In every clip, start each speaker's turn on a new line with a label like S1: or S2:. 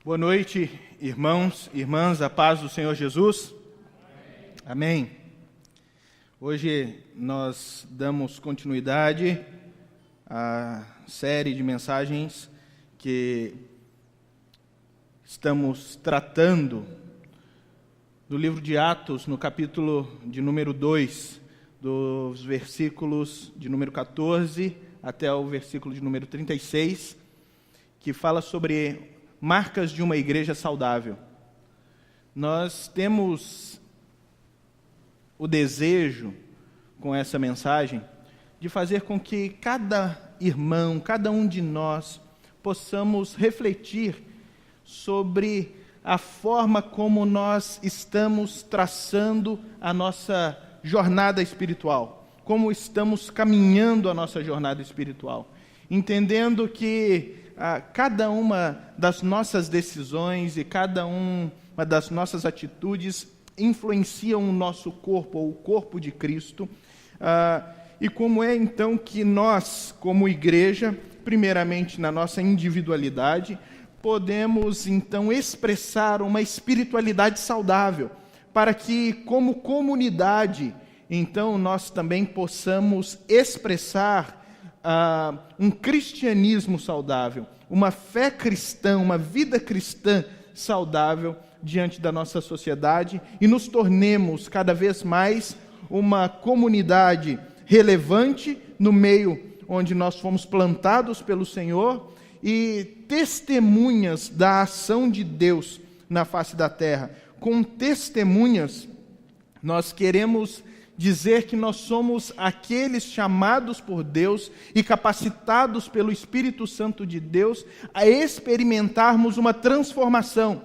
S1: Boa noite, irmãos e irmãs, a paz do Senhor Jesus. Amém. Hoje nós damos continuidade à série de mensagens que estamos tratando do livro de Atos, no capítulo de número 2, dos versículos de número 14 até o versículo de número 36, que fala sobre marcas de uma igreja saudável. Nós temos o desejo, com essa mensagem, de fazer com que cada irmão, cada um de nós, possamos refletir sobre a forma como nós estamos traçando a nossa jornada espiritual, como estamos caminhando a nossa jornada espiritual, entendendo que cada uma das nossas decisões e cada uma das nossas atitudes influenciam o nosso corpo, ou o corpo de Cristo, e como é então que nós, como igreja, primeiramente na nossa individualidade, podemos então expressar uma espiritualidade saudável, para que como comunidade, então nós também possamos expressar um cristianismo saudável, uma fé cristã, uma vida cristã saudável diante da nossa sociedade e nos tornemos cada vez mais uma comunidade relevante no meio onde nós fomos plantados pelo Senhor e testemunhas da ação de Deus na face da terra. Com testemunhas, nós queremos dizer que nós somos aqueles chamados por Deus e capacitados pelo Espírito Santo de Deus a experimentarmos uma transformação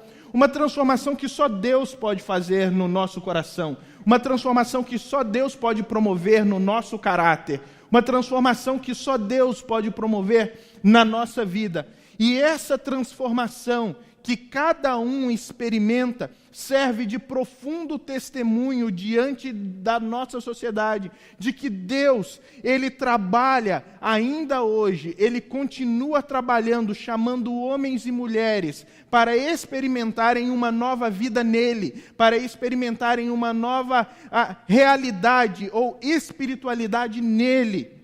S1: que só Deus pode fazer no nosso coração, uma transformação que só Deus pode promover no nosso caráter, uma transformação que só Deus pode promover na nossa vida. E essa transformação que cada um experimenta serve de profundo testemunho diante da nossa sociedade, de que Deus, Ele trabalha ainda hoje, Ele continua trabalhando, chamando homens e mulheres para experimentarem uma nova vida nele, para experimentarem uma nova realidade ou espiritualidade nele.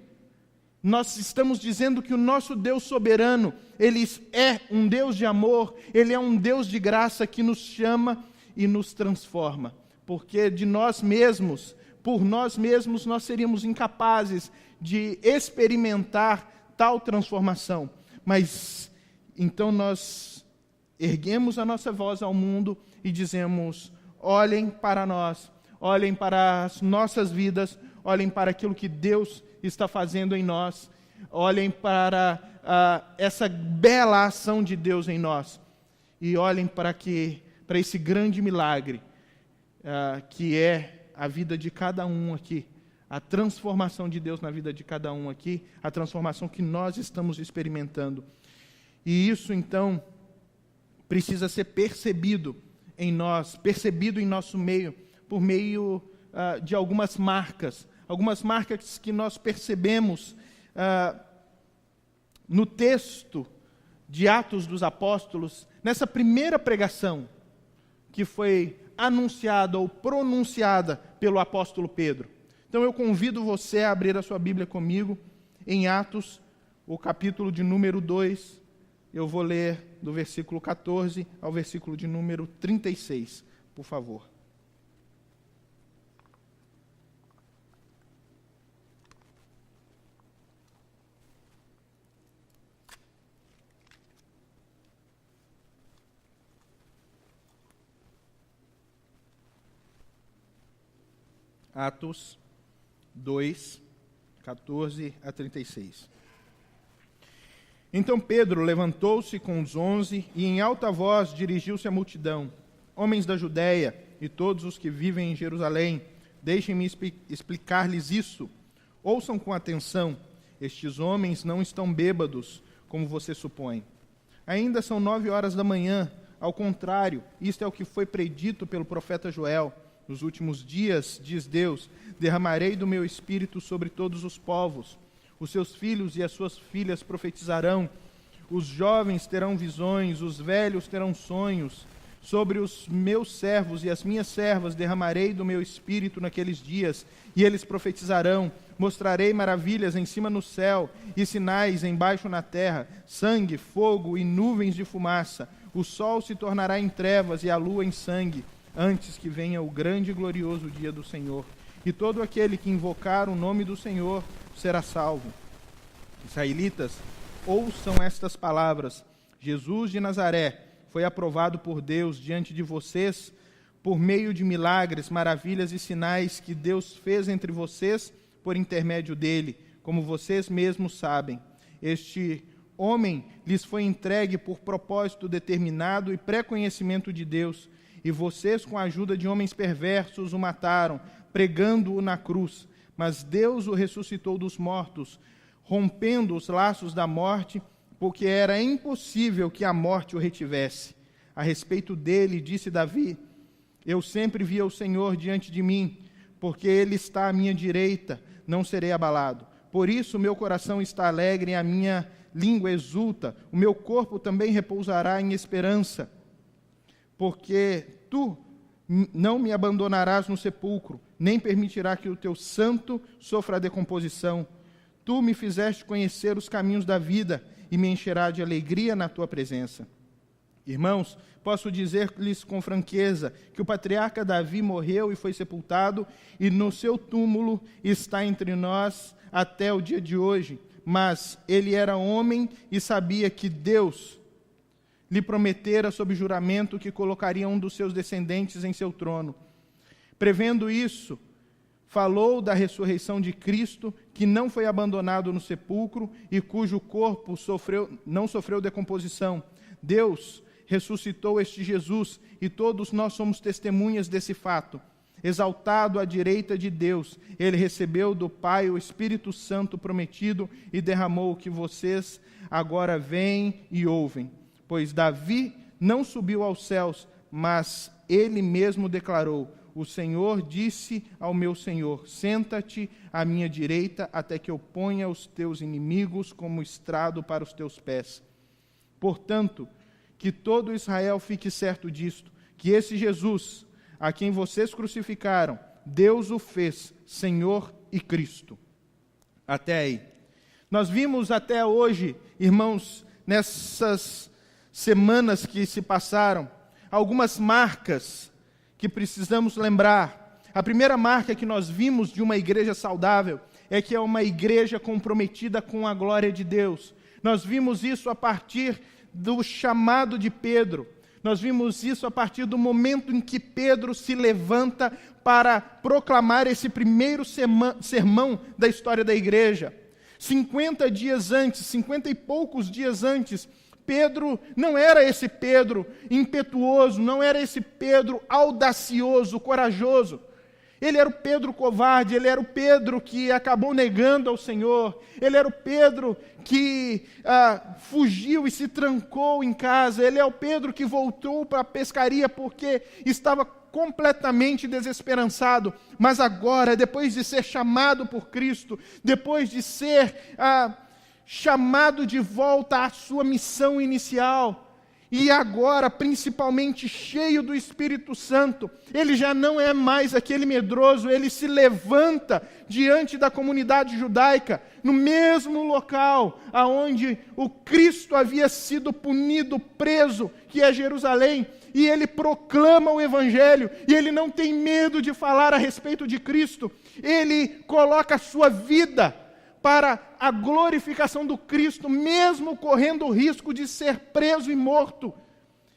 S1: Nós estamos dizendo que o nosso Deus soberano, Ele é um Deus de amor, Ele é um Deus de graça que nos chama e nos transforma. Porque de nós mesmos, por nós mesmos, nós seríamos incapazes de experimentar tal transformação. Mas então nós erguemos a nossa voz ao mundo e dizemos: olhem para nós, olhem para as nossas vidas, olhem para aquilo que Deus está fazendo em nós, olhem para essa bela ação de Deus em nós e olhem para esse grande milagre que é a vida de cada um aqui, a transformação de Deus na vida de cada um aqui, a transformação que nós estamos experimentando. E isso então precisa ser percebido em nós, percebido em nosso meio, por meio de algumas marcas que nós percebemos no texto de Atos dos Apóstolos, nessa primeira pregação que foi anunciada ou pronunciada pelo apóstolo Pedro. Então eu convido você a abrir a sua Bíblia comigo em Atos, o capítulo de número 2, eu vou ler do versículo 14 ao versículo de número 36, por favor. Atos 2, 14 a 36. Então Pedro levantou-se com os 11 e em alta voz dirigiu-se à multidão: homens da Judéia e todos os que vivem em Jerusalém, deixem-me explicar-lhes isso. Ouçam com atenção, estes homens não estão bêbados, como você supõe. Ainda são 9 horas da manhã, ao contrário, isto é o que foi predito pelo profeta Joel. Nos últimos dias, diz Deus, derramarei do meu espírito sobre todos os povos. Os seus filhos e as suas filhas profetizarão. os jovens terão visões, os velhos terão sonhos. Sobre os meus servos e as minhas servas derramarei do meu espírito naqueles dias, e eles profetizarão. Mostrarei maravilhas em cima no céu e sinais embaixo na terra, sangue, fogo e nuvens de fumaça. O sol se tornará em trevas e a lua em sangue, antes que venha o grande e glorioso dia do Senhor. E todo aquele que invocar o nome do Senhor será salvo. Israelitas, ouçam estas palavras. Jesus de Nazaré foi aprovado por Deus diante de vocês por meio de milagres, maravilhas e sinais que Deus fez entre vocês por intermédio dele, como vocês mesmos sabem. Este homem lhes foi entregue por propósito determinado e pré-conhecimento de Deus, e vocês, com a ajuda de homens perversos, o mataram, pregando-o na cruz. Mas Deus o ressuscitou dos mortos, rompendo os laços da morte, porque era impossível que a morte o retivesse. A respeito dele, disse Davi: eu sempre vi o Senhor diante de mim, porque ele está à minha direita, não serei abalado. Por isso meu coração está alegre e a minha língua exulta, o meu corpo também repousará em esperança, porque tu não me abandonarás no sepulcro, nem permitirá que o teu santo sofra a decomposição. Tu me fizeste conhecer os caminhos da vida, e me encherá de alegria na tua presença. Irmãos, posso dizer-lhes com franqueza que o patriarca Davi morreu e foi sepultado, e no seu túmulo está entre nós até o dia de hoje. Mas ele era homem e sabia que Deus lhe prometera sob juramento que colocaria um dos seus descendentes em seu trono. Prevendo isso, falou da ressurreição de Cristo, que não foi abandonado no sepulcro e cujo corpo não sofreu decomposição. Deus ressuscitou este Jesus, e todos nós somos testemunhas desse fato. Exaltado à direita de Deus, ele recebeu do Pai o Espírito Santo prometido e derramou o que vocês agora veem e ouvem. Pois Davi não subiu aos céus, mas ele mesmo declarou: o Senhor disse ao meu Senhor: senta-te à minha direita, até que eu ponha os teus inimigos como estrado para os teus pés. Portanto, que todo Israel fique certo disto, que esse Jesus, a quem vocês crucificaram, Deus o fez Senhor e Cristo. Até aí. Nós vimos até hoje, irmãos, nessas semanas que se passaram, algumas marcas que precisamos lembrar. A primeira marca que nós vimos de uma igreja saudável é que é uma igreja comprometida com a glória de Deus. Nós vimos isso a partir do chamado de Pedro. Nós vimos isso a partir do momento em que Pedro se levanta para proclamar esse primeiro sermão da história da igreja. 50 dias antes, 50 e poucos dias antes, Pedro não era esse Pedro impetuoso, não era esse Pedro audacioso, corajoso. Ele era o Pedro covarde, ele era o Pedro que acabou negando ao Senhor, ele era o Pedro que fugiu e se trancou em casa, ele é o Pedro que voltou para a pescaria porque estava completamente desesperançado. Mas agora, depois de ser chamado por Cristo, depois de ser chamado de volta à sua missão inicial, e agora, principalmente cheio do Espírito Santo, ele já não é mais aquele medroso, ele se levanta diante da comunidade judaica, no mesmo local aonde o Cristo havia sido punido, preso, que é Jerusalém, e ele proclama o Evangelho, e ele não tem medo de falar a respeito de Cristo, ele coloca a sua vida para a glorificação do Cristo, mesmo correndo o risco de ser preso e morto.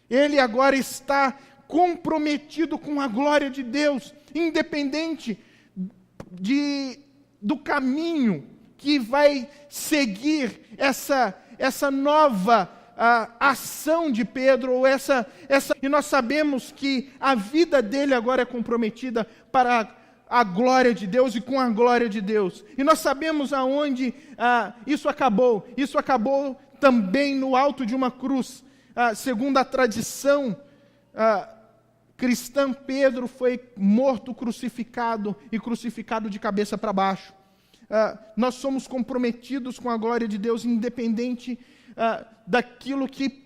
S1: Ele agora está comprometido com a glória de Deus, independente do caminho que vai seguir essa nova ação de Pedro, e nós sabemos que a vida dele agora é comprometida para a glória de Deus e com a glória de Deus. E nós sabemos aonde isso acabou. Isso acabou também no alto de uma cruz. Segundo a tradição cristã, Pedro foi morto, crucificado, e crucificado de cabeça para baixo. Nós somos comprometidos com a glória de Deus, independente daquilo que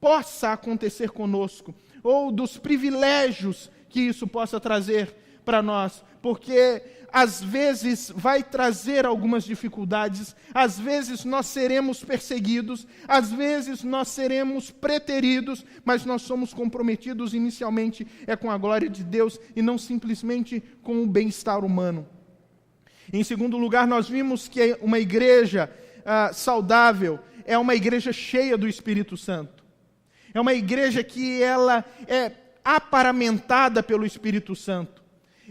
S1: possa acontecer conosco, ou dos privilégios que isso possa trazer para nós, porque às vezes vai trazer algumas dificuldades, às vezes nós seremos perseguidos, às vezes nós seremos preteridos, mas nós somos comprometidos inicialmente com a glória de Deus e não simplesmente com o bem-estar humano. Em segundo lugar, nós vimos que uma igreja saudável é uma igreja cheia do Espírito Santo. É uma igreja que ela é aparamentada pelo Espírito Santo.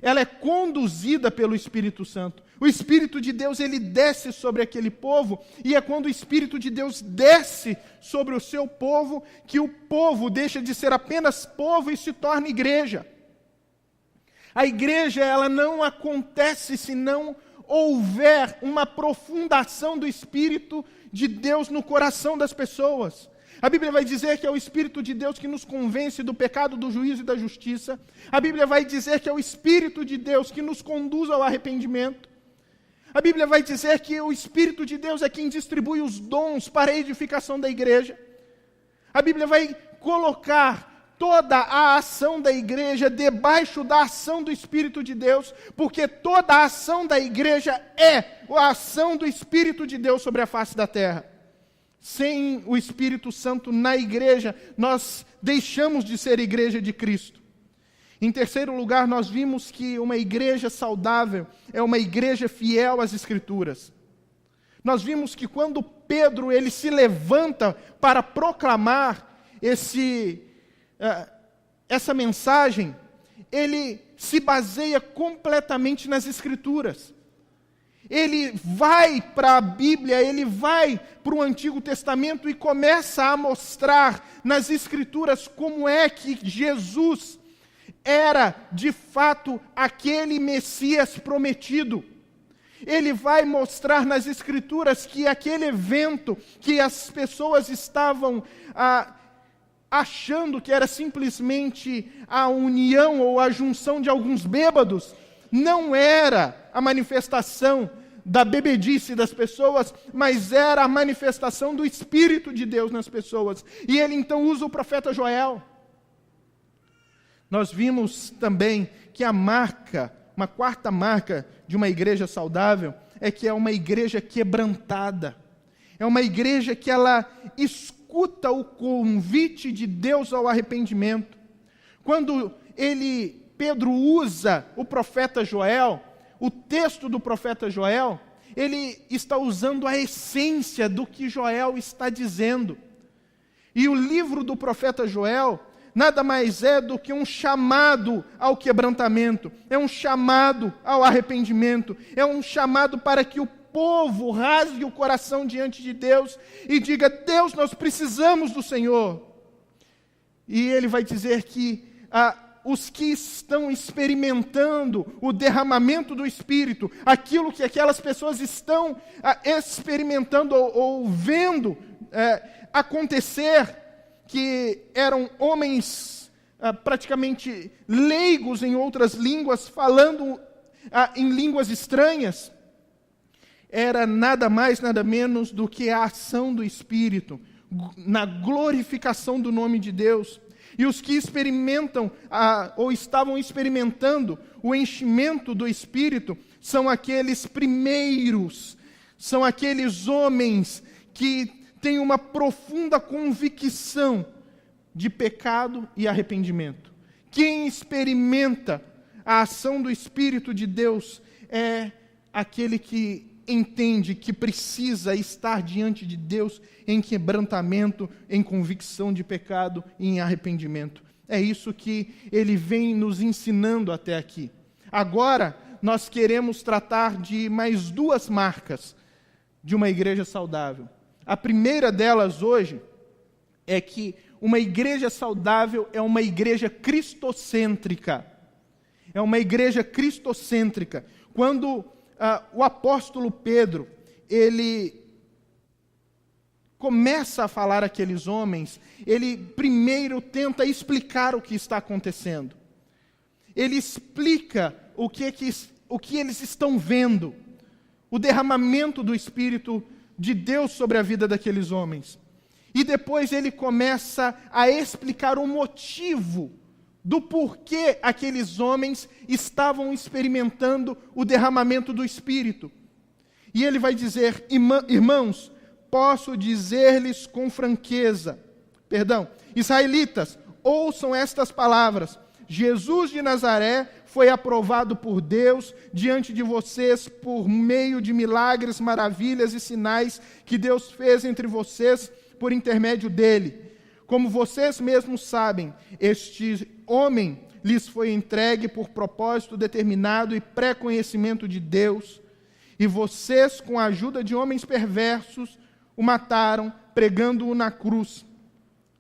S1: Ela é conduzida pelo Espírito Santo. O Espírito de Deus, ele desce sobre aquele povo, e é quando o Espírito de Deus desce sobre o seu povo, que o povo deixa de ser apenas povo e se torna igreja. A igreja, ela não acontece se não houver uma aprofundação do Espírito de Deus no coração das pessoas. A Bíblia vai dizer que é o Espírito de Deus que nos convence do pecado, do juízo e da justiça. A Bíblia vai dizer que é o Espírito de Deus que nos conduz ao arrependimento. A Bíblia vai dizer que o Espírito de Deus é quem distribui os dons para a edificação da igreja. A Bíblia vai colocar toda a ação da igreja debaixo da ação do Espírito de Deus, porque toda a ação da igreja é a ação do Espírito de Deus sobre a face da terra. Sem o Espírito Santo na igreja, nós deixamos de ser igreja de Cristo. Em terceiro lugar, nós vimos que uma igreja saudável é uma igreja fiel às Escrituras. Nós vimos que quando Pedro ele se levanta para proclamar essa mensagem, ele se baseia completamente nas Escrituras. Ele vai para a Bíblia, ele vai para o Antigo Testamento e começa a mostrar nas Escrituras como é que Jesus era, de fato, aquele Messias prometido. Ele vai mostrar nas Escrituras que aquele evento que as pessoas estavam achando que era simplesmente a união ou a junção de alguns bêbados, não era a manifestação da bebedice das pessoas, mas era a manifestação do Espírito de Deus nas pessoas. E ele então usa o profeta Joel. Nós vimos também que uma quarta marca de uma igreja saudável é que é uma igreja quebrantada. É uma igreja que ela escuta o convite de Deus ao arrependimento. Quando Pedro usa o profeta Joel, o texto do profeta Joel, ele está usando a essência do que Joel está dizendo. E o livro do profeta Joel nada mais é do que um chamado ao quebrantamento, é um chamado ao arrependimento, é um chamado para que o povo rasgue o coração diante de Deus e diga: Deus, nós precisamos do Senhor. E ele vai dizer que os que estão experimentando o derramamento do Espírito, aquilo que aquelas pessoas estão experimentando ou vendo acontecer, que eram homens praticamente leigos em outras línguas, falando em línguas estranhas, era nada mais, nada menos do que a ação do Espírito, na glorificação do nome de Deus. E os que experimentam, ou estavam experimentando o enchimento do Espírito, são aqueles primeiros, são aqueles homens que têm uma profunda convicção de pecado e arrependimento. Quem experimenta a ação do Espírito de Deus é aquele que entende que precisa estar diante de Deus em quebrantamento, em convicção de pecado e em arrependimento. É isso que ele vem nos ensinando até aqui. Agora, nós queremos tratar de mais duas marcas de uma igreja saudável. A primeira delas hoje é que uma igreja saudável é uma igreja cristocêntrica. É uma igreja cristocêntrica. Quando o apóstolo Pedro, ele começa a falar àqueles homens, ele primeiro tenta explicar o que está acontecendo. Ele explica o que eles estão vendo, o derramamento do Espírito de Deus sobre a vida daqueles homens. E depois ele começa a explicar o motivo do porquê aqueles homens estavam experimentando o derramamento do Espírito. E ele vai dizer: irmãos, posso dizer-lhes com franqueza, israelitas, ouçam estas palavras. Jesus de Nazaré foi aprovado por Deus diante de vocês por meio de milagres, maravilhas e sinais que Deus fez entre vocês por intermédio dele. Como vocês mesmos sabem, este homem lhes foi entregue por propósito determinado e pré-conhecimento de Deus, e vocês, com a ajuda de homens perversos, o mataram, pregando-o na cruz.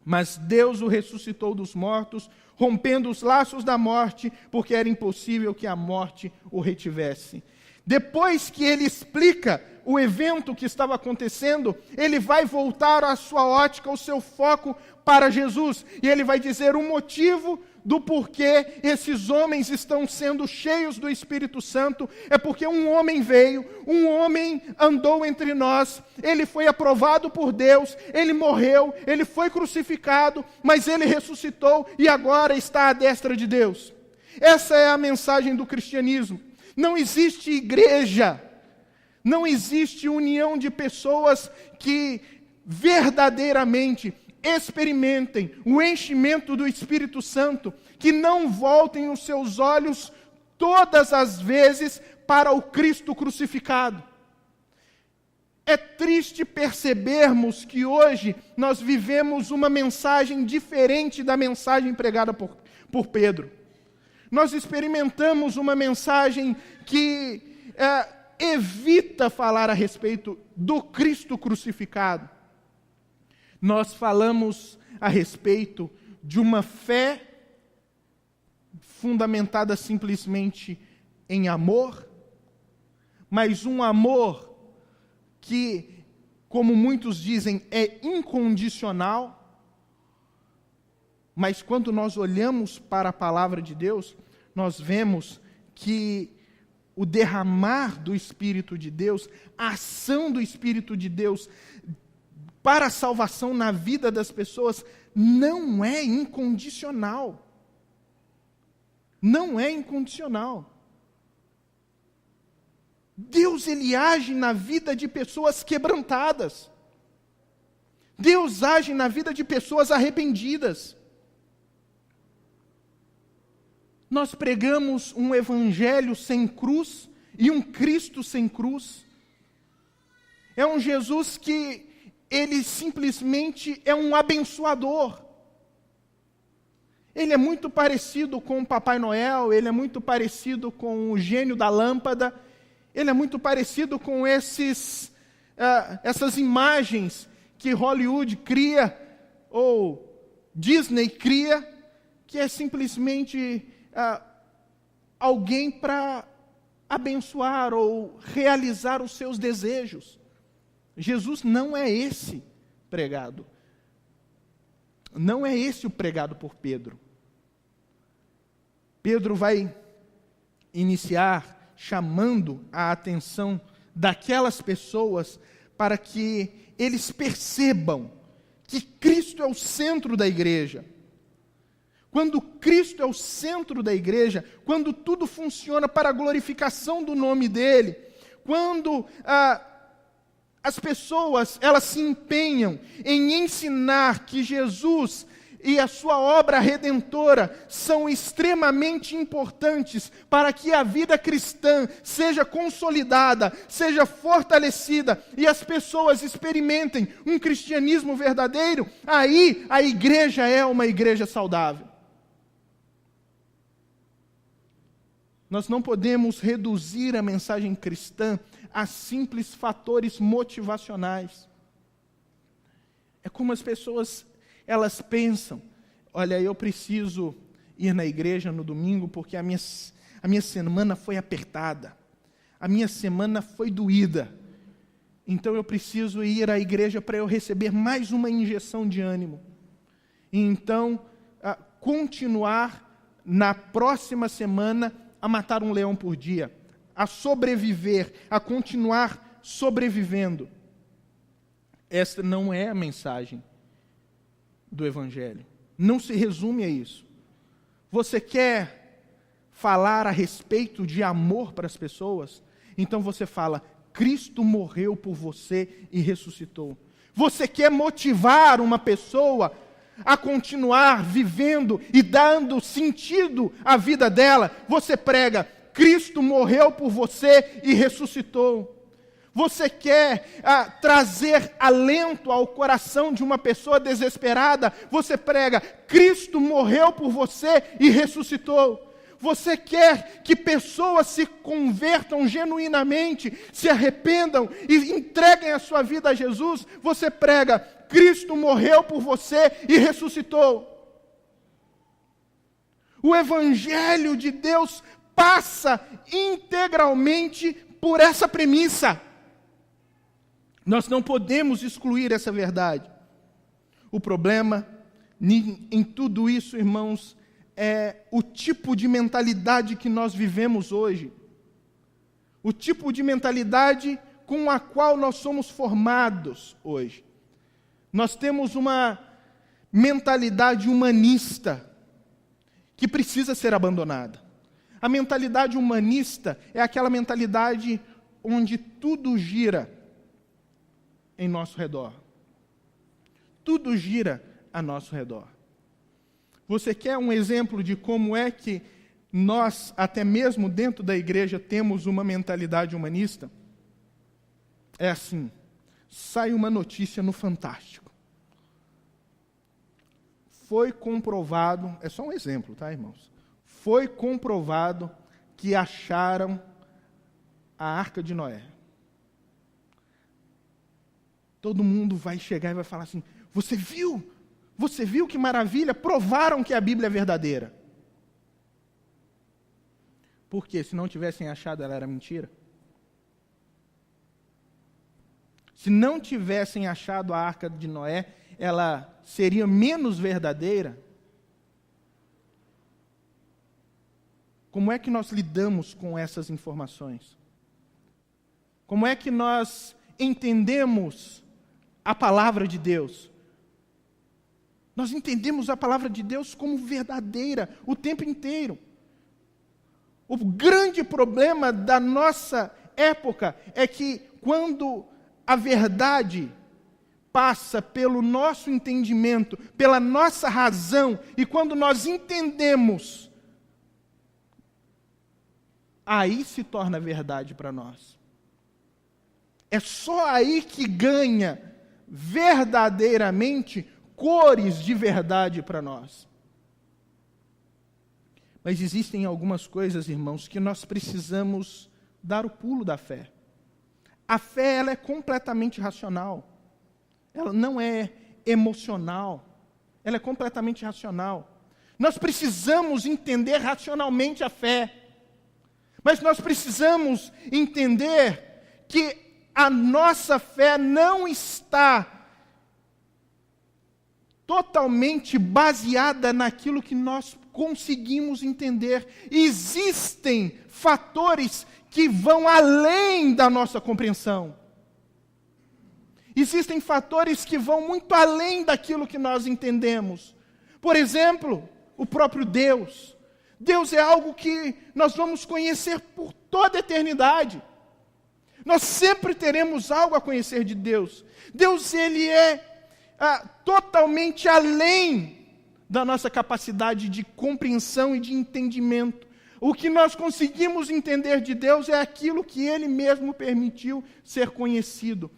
S1: Mas Deus o ressuscitou dos mortos, rompendo os laços da morte, porque era impossível que a morte o retivesse. Depois que ele explica o evento que estava acontecendo, ele vai voltar a sua ótica, o seu foco para Jesus. E ele vai dizer o motivo do porquê esses homens estão sendo cheios do Espírito Santo. É porque um homem veio, um homem andou entre nós, ele foi aprovado por Deus, ele morreu, ele foi crucificado, mas ele ressuscitou e agora está à destra de Deus. Essa é a mensagem do cristianismo. Não existe igreja, não existe união de pessoas que verdadeiramente experimentem o enchimento do Espírito Santo, que não voltem os seus olhos todas as vezes para o Cristo crucificado. É triste percebermos que hoje nós vivemos uma mensagem diferente da mensagem pregada por Pedro. Nós experimentamos uma mensagem que evita falar a respeito do Cristo crucificado. Nós falamos a respeito de uma fé fundamentada simplesmente em amor, mas um amor que, como muitos dizem, é incondicional. Mas quando nós olhamos para a palavra de Deus, nós vemos que o derramar do Espírito de Deus, a ação do Espírito de Deus para a salvação na vida das pessoas, não é incondicional. Não é incondicional. Deus, ele age na vida de pessoas quebrantadas. Deus age na vida de pessoas arrependidas. Nós pregamos um evangelho sem cruz e um Cristo sem cruz. É um Jesus que ele simplesmente é um abençoador. Ele é muito parecido com o Papai Noel, ele é muito parecido com o gênio da lâmpada, ele é muito parecido com essas imagens que Hollywood cria, ou Disney cria, que é simplesmente alguém para abençoar ou realizar os seus desejos. Jesus não é esse pregado. Não é esse o pregado por Pedro. Pedro vai iniciar chamando a atenção daquelas pessoas para que eles percebam que Cristo é o centro da igreja. Quando Cristo é o centro da igreja, quando tudo funciona para a glorificação do nome dele, quando as pessoas elas se empenham em ensinar que Jesus e a sua obra redentora são extremamente importantes para que a vida cristã seja consolidada, seja fortalecida e as pessoas experimentem um cristianismo verdadeiro, aí a igreja é uma igreja saudável. Nós não podemos reduzir a mensagem cristã a simples fatores motivacionais. É como as pessoas, elas pensam, olha, eu preciso ir na igreja no domingo porque a minha semana foi apertada, a minha semana foi doída, então eu preciso ir à igreja para eu receber mais uma injeção de ânimo. E então, continuar na próxima semana a matar um leão por dia, a sobreviver, a continuar sobrevivendo. Esta não é a mensagem do Evangelho. Não se resume a isso. Você quer falar a respeito de amor para as pessoas? Então você fala, Cristo morreu por você e ressuscitou. Você quer motivar uma pessoa a continuar vivendo e dando sentido à vida dela? Você prega, Cristo morreu por você e ressuscitou. Você quer trazer alento ao coração de uma pessoa desesperada? Você prega, Cristo morreu por você e ressuscitou. Você quer que pessoas se convertam genuinamente, se arrependam e entreguem a sua vida a Jesus? Você prega, Cristo morreu por você e ressuscitou. O Evangelho de Deus passa integralmente por essa premissa. Nós não podemos excluir essa verdade. O problema em tudo isso, irmãos, é o tipo de mentalidade que nós vivemos hoje. O tipo de mentalidade com a qual nós somos formados hoje. Nós temos uma mentalidade humanista que precisa ser abandonada. A mentalidade humanista é aquela mentalidade onde tudo gira em nosso redor. Tudo gira a nosso redor. Você quer um exemplo de como é que nós, até mesmo dentro da igreja, temos uma mentalidade humanista? É assim, sai uma notícia no Fantástico. Foi comprovado, é só um exemplo, tá, irmãos? Foi comprovado que acharam a Arca de Noé. Todo mundo vai chegar e vai falar assim, você viu? Você viu que maravilha? Provaram que a Bíblia é verdadeira. Por quê? Se não tivessem achado, ela era mentira? Se não tivessem achado a Arca de Noé, ela seria menos verdadeira? Como é que nós lidamos com essas informações? Como é que nós entendemos a palavra de Deus? Nós entendemos a palavra de Deus como verdadeira o tempo inteiro. O grande problema da nossa época é que quando a verdade passa pelo nosso entendimento, pela nossa razão, e quando nós entendemos, aí se torna verdade para nós. É só aí que ganha verdadeiramente cores de verdade para nós. Mas existem algumas coisas, irmãos, que nós precisamos dar o pulo da fé. A fé, ela é completamente racional. Ela não é emocional. Ela é completamente racional. Nós precisamos entender racionalmente a fé. Mas nós precisamos entender que a nossa fé não está totalmente baseada naquilo que nós conseguimos entender. Existem fatores que vão além da nossa compreensão. Existem fatores que vão muito além daquilo que nós entendemos. Por exemplo, o próprio Deus. Deus é algo que nós vamos conhecer por toda a eternidade. Nós sempre teremos algo a conhecer de Deus. Deus, ele é totalmente além da nossa capacidade de compreensão e de entendimento. O que nós conseguimos entender de Deus é aquilo que Ele mesmo permitiu ser conhecido.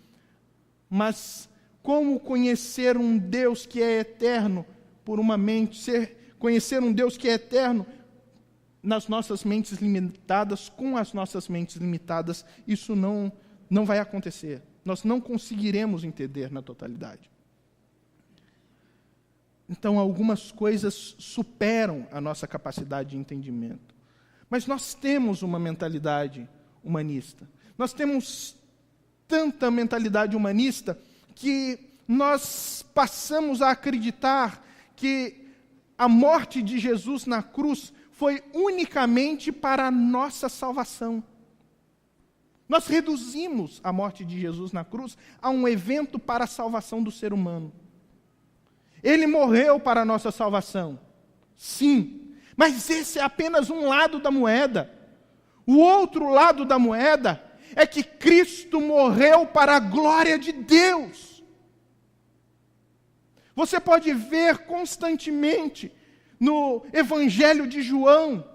S1: Mas como conhecer um Deus que é eterno por uma mente, conhecer um Deus que é eterno nas nossas mentes limitadas, com as nossas mentes limitadas, isso não vai acontecer. Nós não conseguiremos entender na totalidade. Então, algumas coisas superam a nossa capacidade de entendimento. Mas nós temos uma mentalidade humanista. Nós temos tanta mentalidade humanista que nós passamos a acreditar que a morte de Jesus na cruz foi unicamente para a nossa salvação. Nós reduzimos a morte de Jesus na cruz a um evento para a salvação do ser humano. Ele morreu para a nossa salvação, sim, mas esse é apenas um lado da moeda. O outro lado da moeda é que Cristo morreu para a glória de Deus. Você pode ver constantemente no Evangelho de João,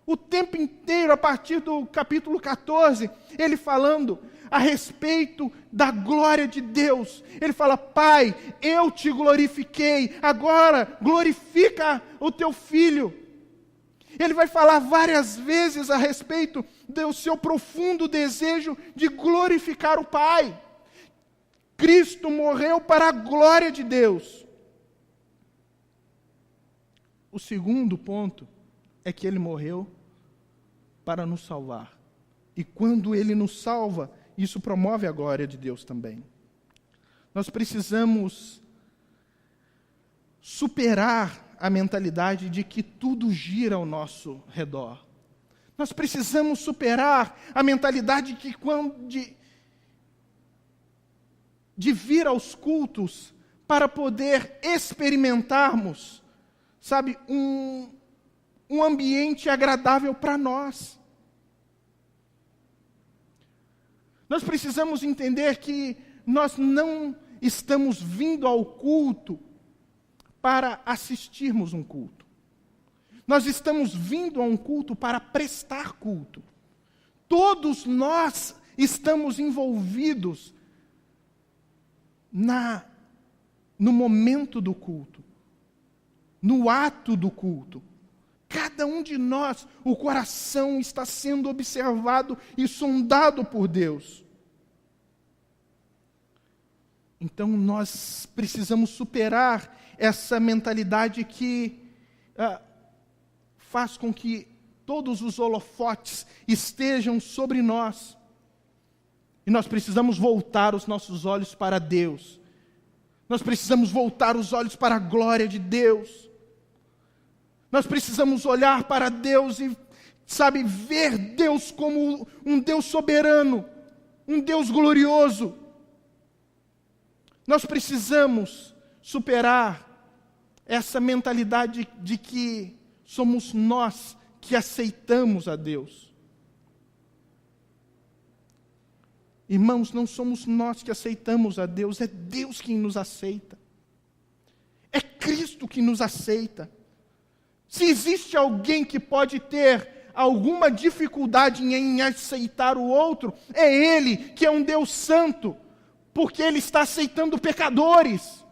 S1: o tempo inteiro, a partir do capítulo 14, ele falando a respeito da glória de Deus. Ele fala: Pai, eu te glorifiquei, agora glorifica o teu Filho. Ele vai falar várias vezes a respeito do seu profundo desejo de glorificar o Pai. Cristo morreu para a glória de Deus. O segundo ponto é que ele morreu para nos salvar. E quando ele nos salva, isso promove a glória de Deus também. Nós precisamos superar a mentalidade de que tudo gira ao nosso redor. Nós precisamos superar a mentalidade de vir aos cultos para poder experimentarmos, sabe, um ambiente agradável para nós. Nós precisamos entender que nós não estamos vindo ao culto para assistirmos um culto. Nós estamos vindo a um culto para prestar culto. Todos nós estamos envolvidos no momento do culto, no ato do culto. Cada um de nós, o coração está sendo observado e sondado por Deus. Então nós precisamos superar essa mentalidade que faz com que todos os holofotes estejam sobre nós. E nós precisamos voltar os nossos olhos para Deus. Nós precisamos voltar os olhos para a glória de Deus. Nós precisamos olhar para Deus e, sabe, ver Deus como um Deus soberano, um Deus glorioso. Nós precisamos superar essa mentalidade de que somos nós que aceitamos a Deus. Irmãos, não somos nós que aceitamos a Deus, é Deus quem nos aceita. É Cristo que nos aceita. Se existe alguém que pode ter alguma dificuldade em aceitar o outro, é Ele, que é um Deus santo, porque Ele está aceitando pecadores.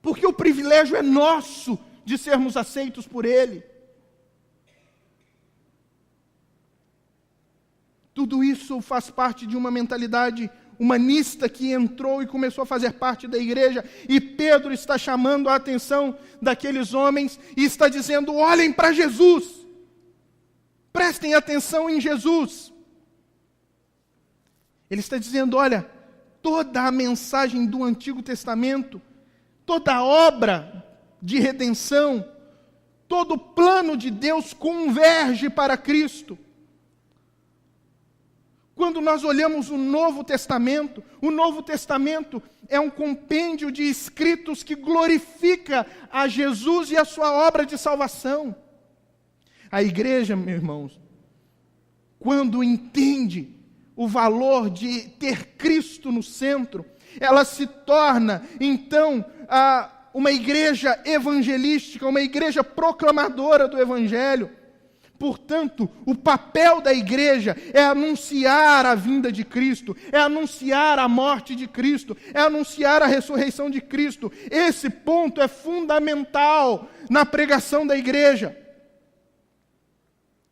S1: Porque o privilégio é nosso de sermos aceitos por Ele. Tudo isso faz parte de uma mentalidade humanista que entrou e começou a fazer parte da igreja, e Pedro está chamando a atenção daqueles homens e está dizendo: olhem para Jesus, prestem atenção em Jesus. Ele está dizendo: olha, toda a mensagem do Antigo Testamento, toda a obra de redenção, todo o plano de Deus converge para Cristo. Quando nós olhamos o Novo Testamento é um compêndio de escritos que glorifica a Jesus e a sua obra de salvação. A igreja, meus irmãos, quando entende o valor de ter Cristo no centro, ela se torna, então, uma igreja evangelística, uma igreja proclamadora do Evangelho. Portanto, o papel da igreja é anunciar a vinda de Cristo, é anunciar a morte de Cristo, é anunciar a ressurreição de Cristo. Esse ponto é fundamental na pregação da igreja.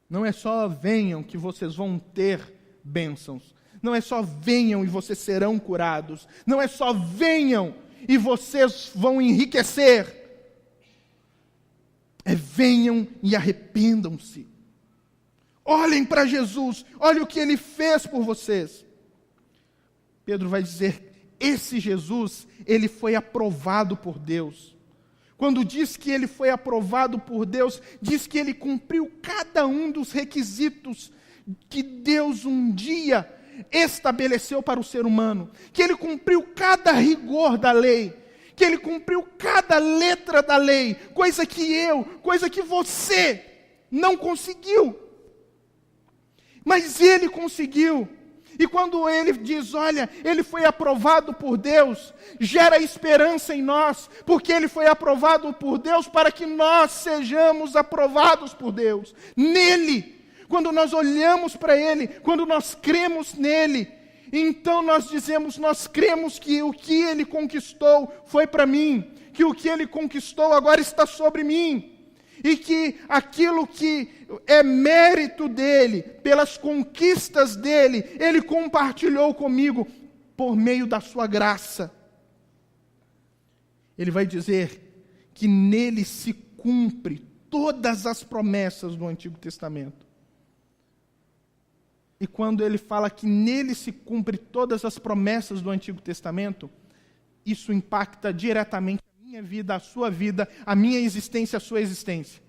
S1: Não é só venham que vocês vão ter bênçãos. Não é só venham e vocês serão curados. Não é só venham e vocês vão enriquecer. É venham e arrependam-se. Olhem para Jesus, olhem o que Ele fez por vocês. Pedro vai dizer, esse Jesus, Ele foi aprovado por Deus. Quando diz que Ele foi aprovado por Deus, diz que Ele cumpriu cada um dos requisitos que Deus um dia estabeleceu para o ser humano, que ele cumpriu cada rigor da lei, que ele cumpriu cada letra da lei, coisa que você não conseguiu. Mas ele conseguiu. E quando ele diz, olha, ele foi aprovado por Deus, gera esperança em nós, porque ele foi aprovado por Deus para que nós sejamos aprovados por Deus. Nele, quando nós olhamos para ele, quando nós cremos nele, então nós dizemos, nós cremos que o que ele conquistou foi para mim, que o que ele conquistou agora está sobre mim. E que aquilo que é mérito dele, pelas conquistas dele, ele compartilhou comigo por meio da sua graça. Ele vai dizer que nele se cumpre todas as promessas do Antigo Testamento. E quando ele fala que nele se cumpre todas as promessas do Antigo Testamento, isso impacta diretamente minha vida, a sua vida, a minha existência, a sua existência.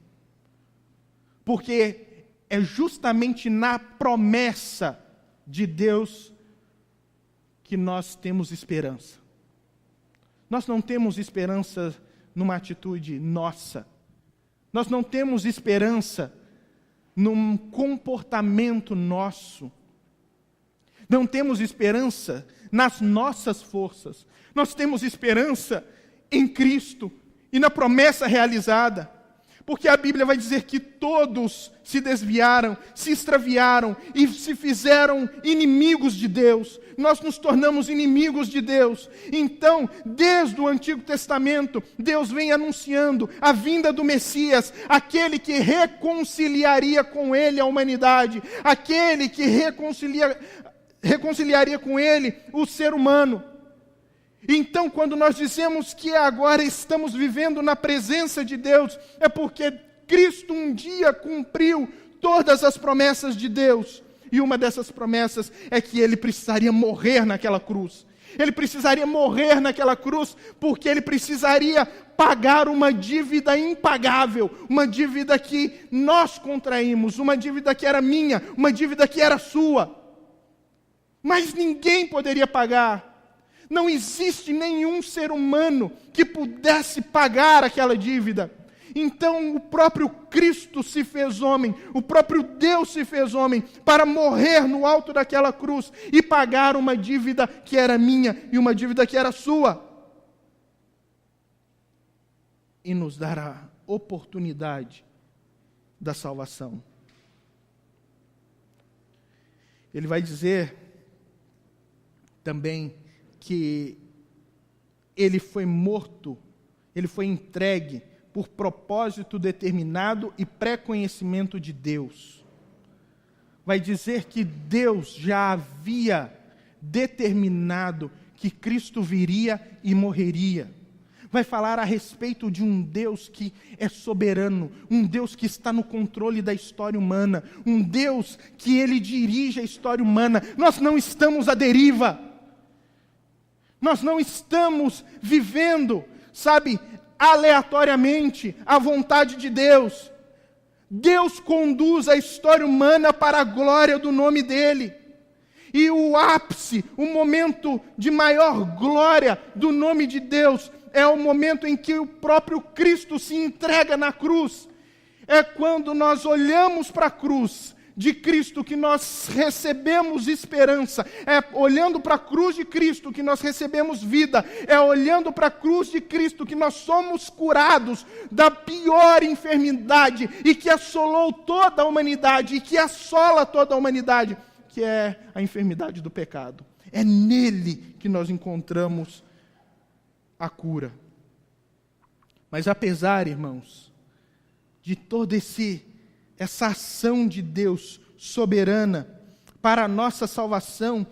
S1: Porque é justamente na promessa de Deus que nós temos esperança. Nós não temos esperança numa atitude nossa. Nós não temos esperança num comportamento nosso. Não temos esperança nas nossas forças. Nós temos esperança em Cristo e na promessa realizada, porque a Bíblia vai dizer que todos se desviaram, se extraviaram e se fizeram inimigos de Deus. Nós nos tornamos inimigos de Deus. Então, desde o Antigo Testamento, Deus vem anunciando a vinda do Messias, aquele que reconciliaria com ele a humanidade, aquele que reconciliaria com ele o ser humano. Então, quando nós dizemos que agora estamos vivendo na presença de Deus, é porque Cristo um dia cumpriu todas as promessas de Deus. E uma dessas promessas é que ele precisaria morrer naquela cruz. Ele precisaria morrer naquela cruz porque ele precisaria pagar uma dívida impagável, uma dívida que nós contraímos, uma dívida que era minha, uma dívida que era sua. Mas ninguém poderia pagar. Não existe nenhum ser humano que pudesse pagar aquela dívida. Então o próprio Cristo se fez homem, o próprio Deus se fez homem para morrer no alto daquela cruz e pagar uma dívida que era minha e uma dívida que era sua. E nos dar a oportunidade da salvação. Ele vai dizer também que ele foi morto, ele foi entregue por propósito determinado e pré-conhecimento de Deus. Vai dizer que Deus já havia determinado que Cristo viria e morreria. Vai falar a respeito de um Deus que é soberano, um Deus que está no controle da história humana, um Deus que ele dirige a história humana. Nós não estamos à deriva. Nós não estamos vivendo, aleatoriamente a vontade de Deus. Deus conduz a história humana para a glória do nome dEle. E o ápice, o momento de maior glória do nome de Deus, é o momento em que o próprio Cristo se entrega na cruz. É quando nós olhamos para a cruz de Cristo que nós recebemos esperança. É olhando para a cruz de Cristo que nós recebemos vida. É olhando para a cruz de Cristo que nós somos curados da pior enfermidade e que assolou toda a humanidade e que assola toda a humanidade, que é a enfermidade do pecado. É nele que nós encontramos a cura. Mas apesar, irmãos, de toda essa ação de Deus soberana para a nossa salvação,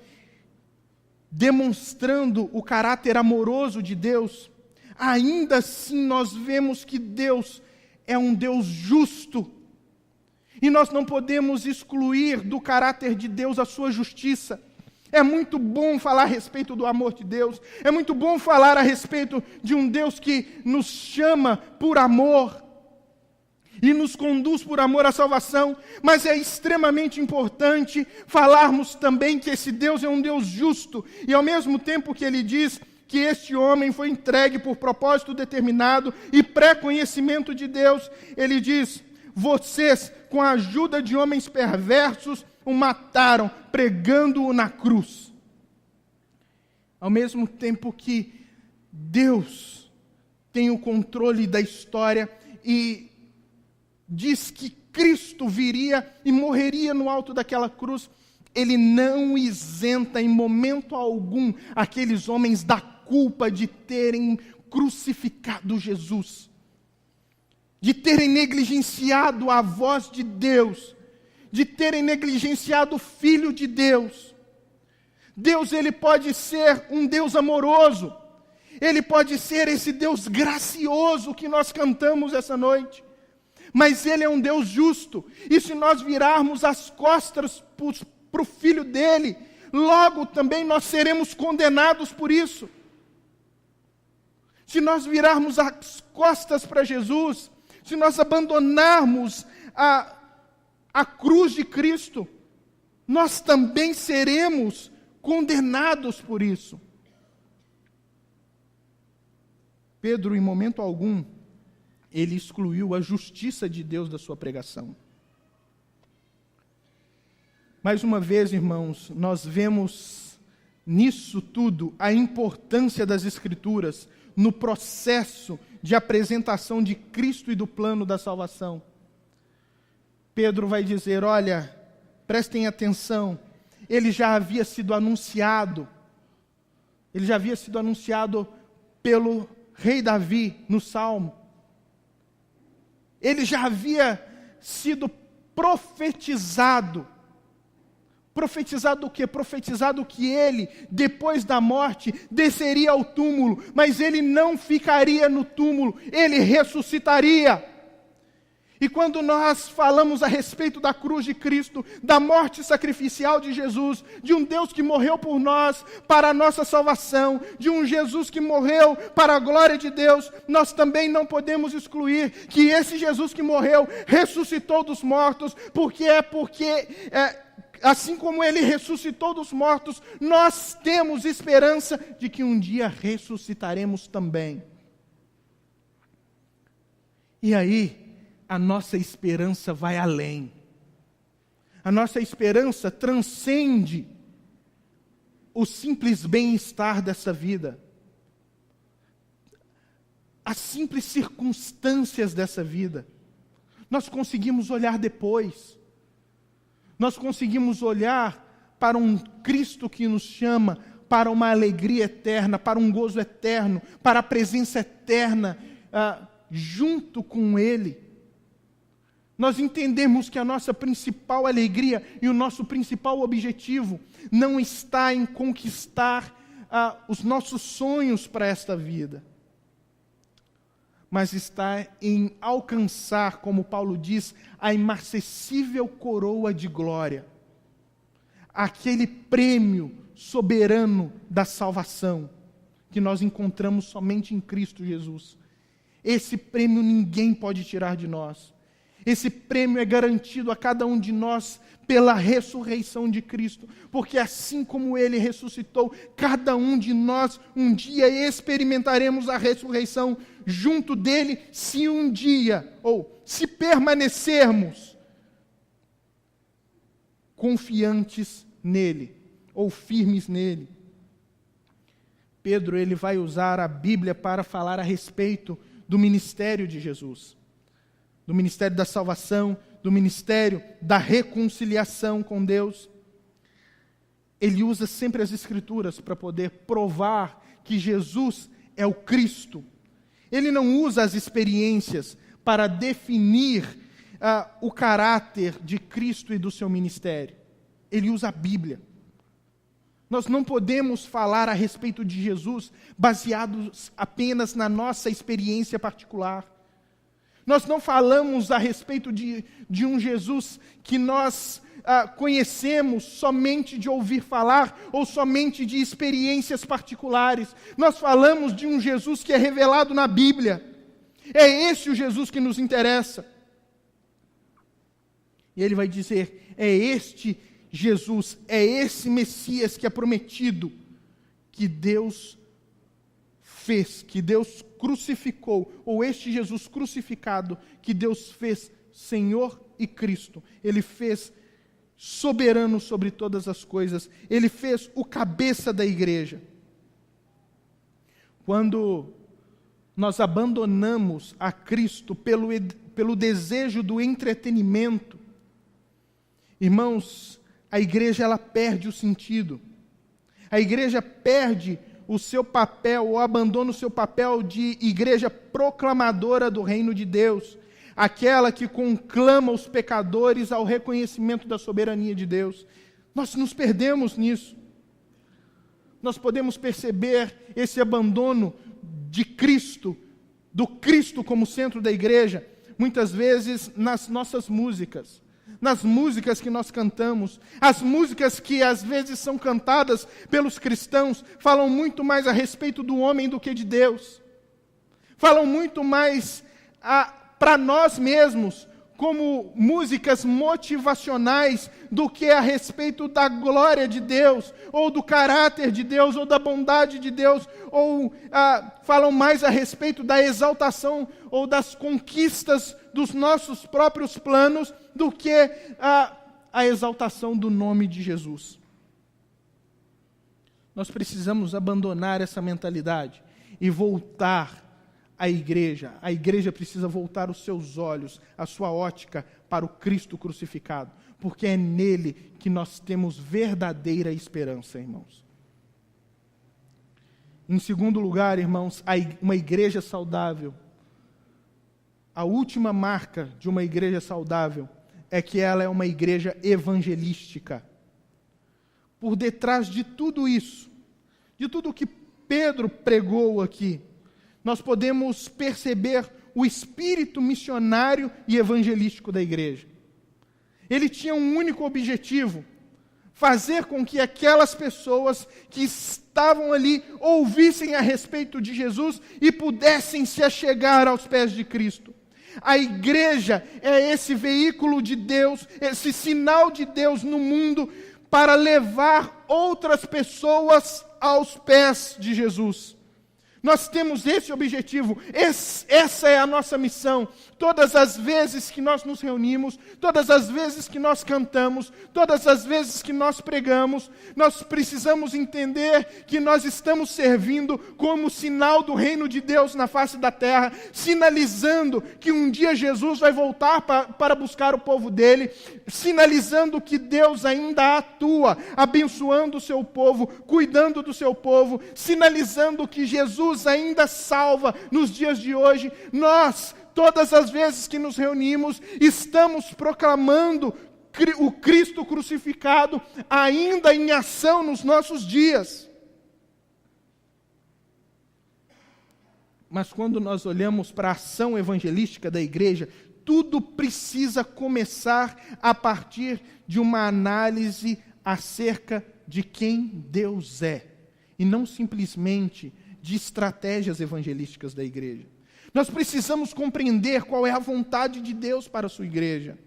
S1: demonstrando o caráter amoroso de Deus, ainda assim nós vemos que Deus é um Deus justo. E nós não podemos excluir do caráter de Deus a sua justiça. É muito bom falar a respeito do amor de Deus. É muito bom falar a respeito de um Deus que nos chama por amor. e nos conduz por amor à salvação, mas é extremamente importante falarmos também que esse Deus é um Deus justo, e ao mesmo tempo que ele diz que este homem foi entregue por propósito determinado e pré-conhecimento de Deus, ele diz: vocês, com a ajuda de homens perversos, o mataram, pregando-o na cruz. Ao mesmo tempo que Deus tem o controle da história e diz que Cristo viria e morreria no alto daquela cruz, ele não isenta em momento algum aqueles homens da culpa de terem crucificado Jesus, de terem negligenciado a voz de Deus, de terem negligenciado o Filho de Deus. Deus, ele pode ser um Deus amoroso, ele pode ser esse Deus gracioso que nós cantamos essa noite, mas ele é um Deus justo, e se nós virarmos as costas para o Filho dele, logo também nós seremos condenados por isso. Se nós virarmos as costas para Jesus, se nós abandonarmos a cruz de Cristo, nós também seremos condenados por isso. Pedro, em momento algum, ele excluiu a justiça de Deus da sua pregação. Mais uma vez, irmãos, nós vemos nisso tudo a importância das Escrituras no processo de apresentação de Cristo e do plano da salvação. Pedro vai dizer: olha, prestem atenção, ele já havia sido anunciado pelo rei Davi no Salmo. Ele já havia sido profetizado. Profetizado o quê? Profetizado que ele, depois da morte, desceria ao túmulo, mas ele não ficaria no túmulo, ele ressuscitaria. E quando nós falamos a respeito da cruz de Cristo, da morte sacrificial de Jesus, de um Deus que morreu por nós, para a nossa salvação, de um Jesus que morreu para a glória de Deus, nós também não podemos excluir que esse Jesus que morreu, ressuscitou dos mortos, porque assim como ele ressuscitou dos mortos, nós temos esperança de que um dia ressuscitaremos também. E aí, a nossa esperança vai além. A nossa esperança transcende o simples bem-estar dessa vida, as simples circunstâncias dessa vida. Nós conseguimos olhar depois. Nós conseguimos olhar para um Cristo que nos chama para uma alegria eterna, para um gozo eterno, para a presença eterna junto com Ele. Nós entendemos que a nossa principal alegria e o nosso principal objetivo não está em conquistar os nossos sonhos para esta vida, mas está em alcançar, como Paulo diz, a imarcessível coroa de glória, aquele prêmio soberano da salvação, que nós encontramos somente em Cristo Jesus. Esse prêmio ninguém pode tirar de nós. Esse prêmio é garantido a cada um de nós pela ressurreição de Cristo, porque assim como Ele ressuscitou, cada um de nós um dia experimentaremos a ressurreição junto dEle, se um dia, ou se permanecermos confiantes nele, ou firmes nele. Pedro, ele vai usar a Bíblia para falar a respeito do ministério de Jesus, do ministério da salvação, do ministério da reconciliação com Deus. Ele usa sempre as Escrituras para poder provar que Jesus é o Cristo. Ele não usa as experiências para definir o caráter de Cristo e do seu ministério. Ele usa a Bíblia. Nós não podemos falar a respeito de Jesus baseados apenas na nossa experiência particular. Nós não falamos a respeito de um Jesus que nós conhecemos somente de ouvir falar ou somente de experiências particulares. Nós falamos de um Jesus que é revelado na Bíblia. É esse o Jesus que nos interessa. E ele vai dizer: é este Jesus, é esse Messias que é prometido, que Deus fez, que Deus crucificou, ou este Jesus crucificado, que Deus fez Senhor e Cristo. Ele fez soberano sobre todas as coisas. Ele fez o cabeça da igreja. Quando nós abandonamos a Cristo pelo desejo do entretenimento, irmãos, a igreja ela perde o sentido. A igreja perde o seu papel, ou abandona o seu papel de igreja proclamadora do reino de Deus, aquela que conclama os pecadores ao reconhecimento da soberania de Deus. Nós nos perdemos nisso. Nós podemos perceber esse abandono de Cristo, do Cristo como centro da igreja, muitas vezes nas nossas músicas, nas músicas que nós cantamos. As músicas que às vezes são cantadas pelos cristãos falam muito mais a respeito do homem do que de Deus. Falam muito mais para nós mesmos, como músicas motivacionais, do que a respeito da glória de Deus, ou do caráter de Deus, ou da bondade de Deus, ou falam mais a respeito da exaltação ou das conquistas dos nossos próprios planos, do que a exaltação do nome de Jesus. Nós precisamos abandonar essa mentalidade e voltar à igreja. A igreja precisa voltar os seus olhos, a sua ótica para o Cristo crucificado, porque é nele que nós temos verdadeira esperança, irmãos. Em segundo lugar, irmãos, uma igreja saudável. A última marca de uma igreja saudável é que ela é uma igreja evangelística. Por detrás de tudo isso, de tudo que Pedro pregou aqui, nós podemos perceber o espírito missionário e evangelístico da igreja. Ele tinha um único objetivo: fazer com que aquelas pessoas que estavam ali ouvissem a respeito de Jesus e pudessem se achegar aos pés de Cristo. A igreja é esse veículo de Deus, esse sinal de Deus no mundo para levar outras pessoas aos pés de Jesus. Nós temos esse objetivo, essa é a nossa missão. Todas as vezes que nós nos reunimos, todas as vezes que nós cantamos, todas as vezes que nós pregamos, nós precisamos entender que nós estamos servindo como sinal do reino de Deus na face da terra, sinalizando que um dia Jesus vai voltar para buscar o povo dele, sinalizando que Deus ainda atua, abençoando o seu povo, cuidando do seu povo, sinalizando que Jesus ainda salva nos dias de hoje. Nós, todas as vezes que nos reunimos, estamos proclamando o Cristo crucificado ainda em ação nos nossos dias. Mas quando nós olhamos para a ação evangelística da igreja, tudo precisa começar a partir de uma análise acerca de quem Deus é, e não simplesmente de estratégias evangelísticas da igreja. Nós precisamos compreender qual é a vontade de Deus para a sua igreja.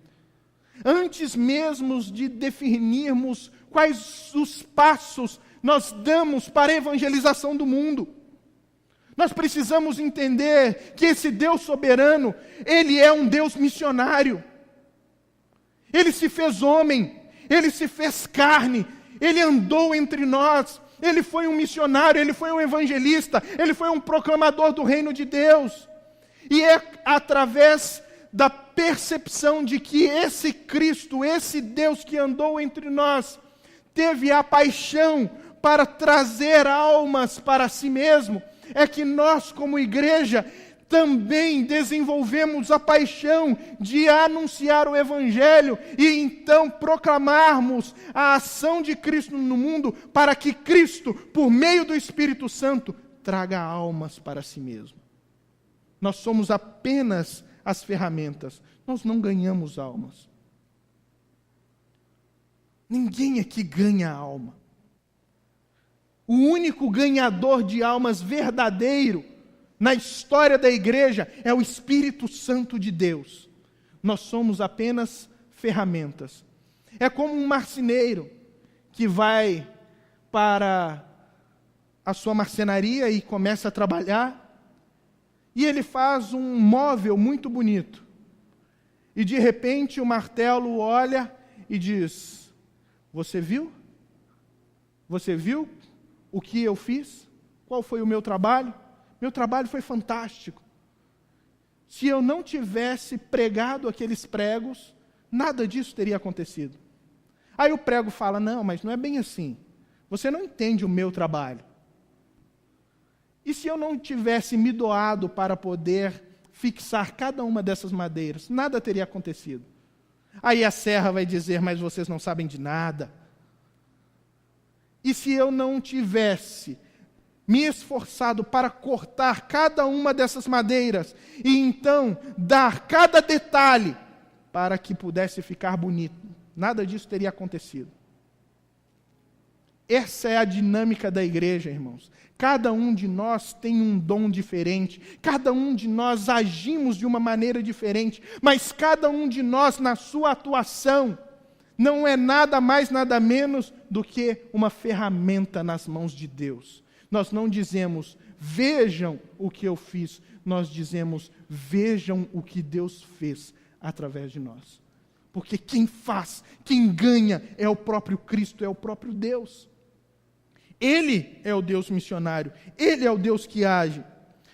S1: Antes mesmo de definirmos quais os passos nós damos para a evangelização do mundo, nós precisamos entender que esse Deus soberano, Ele é um Deus missionário. Ele se fez homem, Ele se fez carne, Ele andou entre nós. Ele foi um missionário, ele foi um evangelista, ele foi um proclamador do reino de Deus. E é através da percepção de que esse Cristo, esse Deus que andou entre nós, teve a paixão para trazer almas para si mesmo, é que nós, como igreja, também desenvolvemos a paixão de anunciar o Evangelho e então proclamarmos a ação de Cristo no mundo, para que Cristo, por meio do Espírito Santo, traga almas para si mesmo. Nós somos apenas as ferramentas, nós não ganhamos almas. Ninguém aqui ganha alma. O único ganhador de almas verdadeiro na história da igreja é o Espírito Santo de Deus. Nós somos apenas ferramentas. É como um marceneiro que vai para a sua marcenaria e começa a trabalhar, e ele faz um móvel muito bonito. E de repente o martelo olha e diz: você viu? Você viu o que eu fiz? Qual foi o meu trabalho? Meu trabalho foi fantástico. Se eu não tivesse pregado aqueles pregos, nada disso teria acontecido. Aí o prego fala: não, mas não é bem assim. Você não entende o meu trabalho. E se eu não tivesse me doado para poder fixar cada uma dessas madeiras, nada teria acontecido. Aí a serra vai dizer: mas vocês não sabem de nada. E se eu não tivesse me esforçado para cortar cada uma dessas madeiras e então dar cada detalhe para que pudesse ficar bonito, nada disso teria acontecido. Essa é a dinâmica da igreja, irmãos. Cada um de nós tem um dom diferente, cada um de nós agimos de uma maneira diferente, mas cada um de nós, na sua atuação, não é nada mais, nada menos do que uma ferramenta nas mãos de Deus. Nós não dizemos: vejam o que eu fiz, nós dizemos: vejam o que Deus fez através de nós. Porque quem faz, quem ganha é o próprio Cristo, é o próprio Deus. Ele é o Deus missionário, Ele é o Deus que age.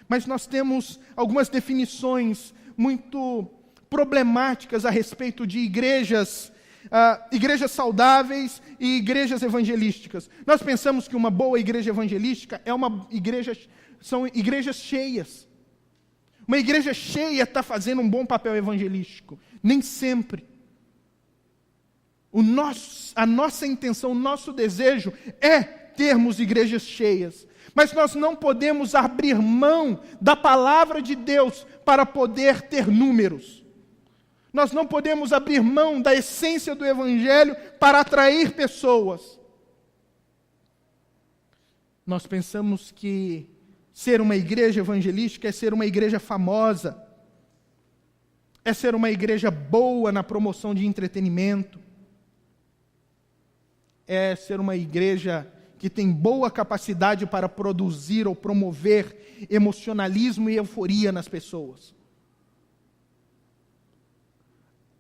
S1: Mas nós temos algumas definições muito problemáticas a respeito de igrejas saudáveis e igrejas evangelísticas. Nós pensamos que uma boa igreja evangelística são igrejas cheias. Uma igreja cheia está fazendo um bom papel evangelístico. Nem sempre. A nossa intenção, o nosso desejo é termos igrejas cheias. Mas nós não podemos abrir mão da palavra de Deus para poder ter números. Nós não podemos abrir mão da essência do Evangelho para atrair pessoas. Nós pensamos que ser uma igreja evangelística é ser uma igreja famosa, é ser uma igreja boa na promoção de entretenimento, é ser uma igreja que tem boa capacidade para produzir ou promover emocionalismo e euforia nas pessoas.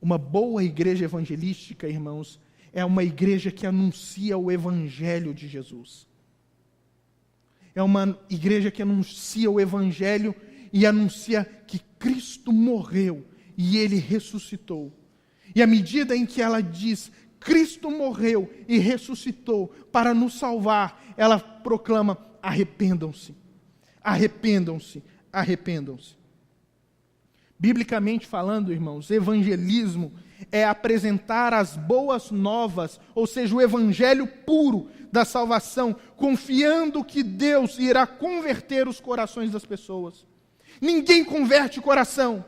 S1: Uma boa igreja evangelística, irmãos, é uma igreja que anuncia o Evangelho de Jesus. É uma igreja que anuncia o Evangelho e anuncia que Cristo morreu e Ele ressuscitou. E à medida em que ela diz: Cristo morreu e ressuscitou para nos salvar, ela proclama: arrependam-se, arrependam-se, arrependam-se. Biblicamente falando, irmãos, evangelismo é apresentar as boas novas, ou seja, o evangelho puro da salvação, confiando que Deus irá converter os corações das pessoas. Ninguém converte o coração.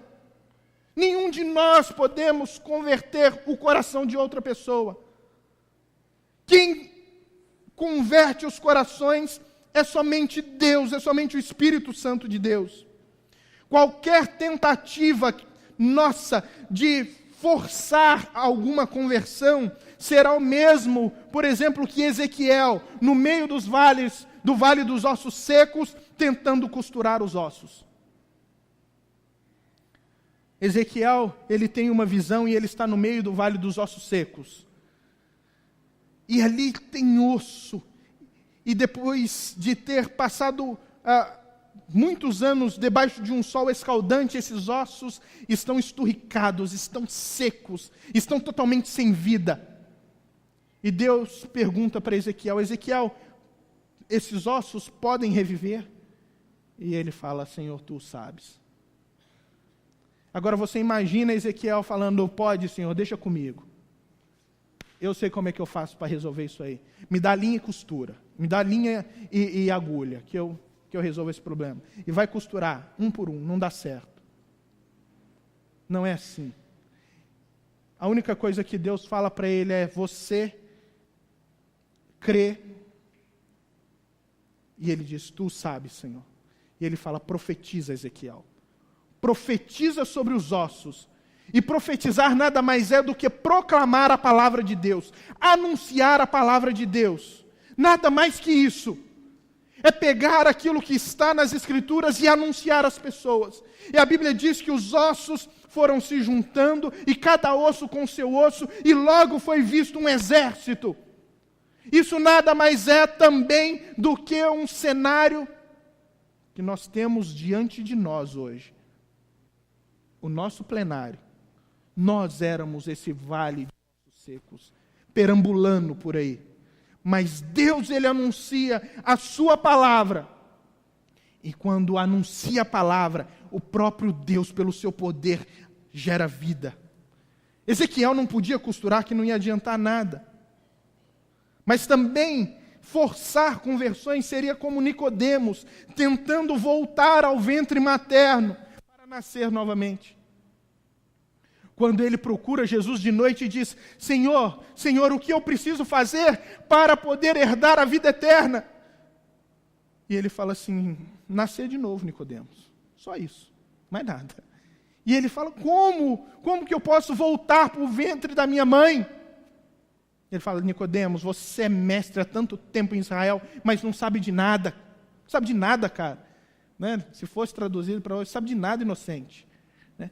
S1: Nenhum de nós podemos converter o coração de outra pessoa. Quem converte os corações é somente Deus, é somente o Espírito Santo de Deus. Qualquer tentativa nossa de forçar alguma conversão será o mesmo, por exemplo, que Ezequiel, no meio do vale dos ossos secos, tentando costurar os ossos. Ezequiel, ele tem uma visão e ele está no meio do vale dos ossos secos. E ali tem osso. E depois de ter passado muitos anos debaixo de um sol escaldante, esses ossos estão esturricados, estão secos, estão totalmente sem vida. E Deus pergunta para Ezequiel: Ezequiel, esses ossos podem reviver? E ele fala: Senhor, tu sabes. Agora você imagina Ezequiel falando: pode, Senhor, deixa comigo. Eu sei como é que eu faço para resolver isso aí. Me dá linha e costura. Me dá linha e agulha, que eu resolvo esse problema. E vai costurar, um por um, não dá certo. Não é assim. A única coisa que Deus fala para ele é: você crê. E ele diz: tu sabes, Senhor. E ele fala: profetiza, Ezequiel. Profetiza sobre os ossos. E profetizar nada mais é do que proclamar a palavra de Deus, anunciar a palavra de Deus. Nada mais que isso. É pegar aquilo que está nas Escrituras e anunciar às pessoas. E a Bíblia diz que os ossos foram se juntando, e cada osso com seu osso, e logo foi visto um exército. Isso nada mais é também do que um cenário que nós temos diante de nós hoje. O nosso plenário. Nós éramos esse vale de ossos secos, perambulando por aí. Mas Deus, Ele anuncia a sua palavra. E quando anuncia a palavra, o próprio Deus, pelo seu poder, gera vida. Ezequiel não podia costurar, que não ia adiantar nada. Mas também forçar conversões seria como Nicodemos, tentando voltar ao ventre materno para nascer novamente. Quando ele procura Jesus de noite e diz: Senhor, Senhor, o que eu preciso fazer para poder herdar a vida eterna? E ele fala assim: nascer de novo, Nicodemos. Só isso, mais nada. E ele fala: como? Como que eu posso voltar para o ventre da minha mãe? Ele fala: Nicodemos, você é mestre há tanto tempo em Israel, mas não sabe de nada. Não sabe de nada, cara. Né? Se fosse traduzido para hoje, sabe de nada, inocente. Né?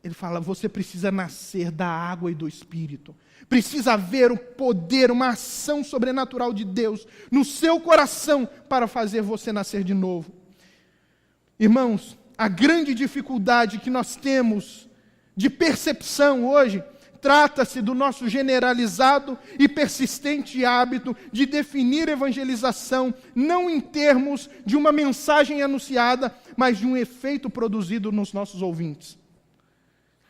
S1: Ele fala: você precisa nascer da água e do Espírito. Precisa haver o poder, uma ação sobrenatural de Deus no seu coração para fazer você nascer de novo. Irmãos, a grande dificuldade que nós temos de percepção hoje trata-se do nosso generalizado e persistente hábito de definir evangelização não em termos de uma mensagem anunciada, mas de um efeito produzido nos nossos ouvintes.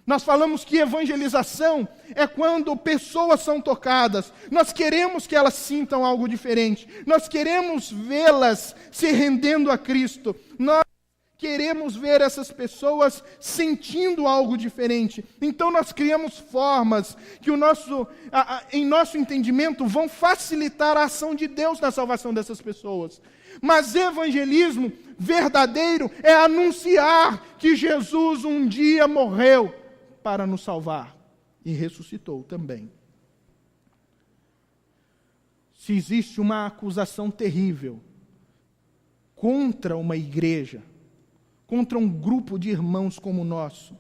S1: Nós falamos que evangelização é quando pessoas são tocadas. Nós queremos que elas sintam algo diferente. Nós queremos vê-las se rendendo a Cristo. Nós queremos ver essas pessoas sentindo algo diferente. Então nós criamos formas que em nosso entendimento vão facilitar a ação de Deus na salvação dessas pessoas. Mas evangelismo verdadeiro é anunciar que Jesus um dia morreu para nos salvar e ressuscitou também. Se existe uma acusação terrível contra uma igreja, contra um grupo de irmãos como o nosso,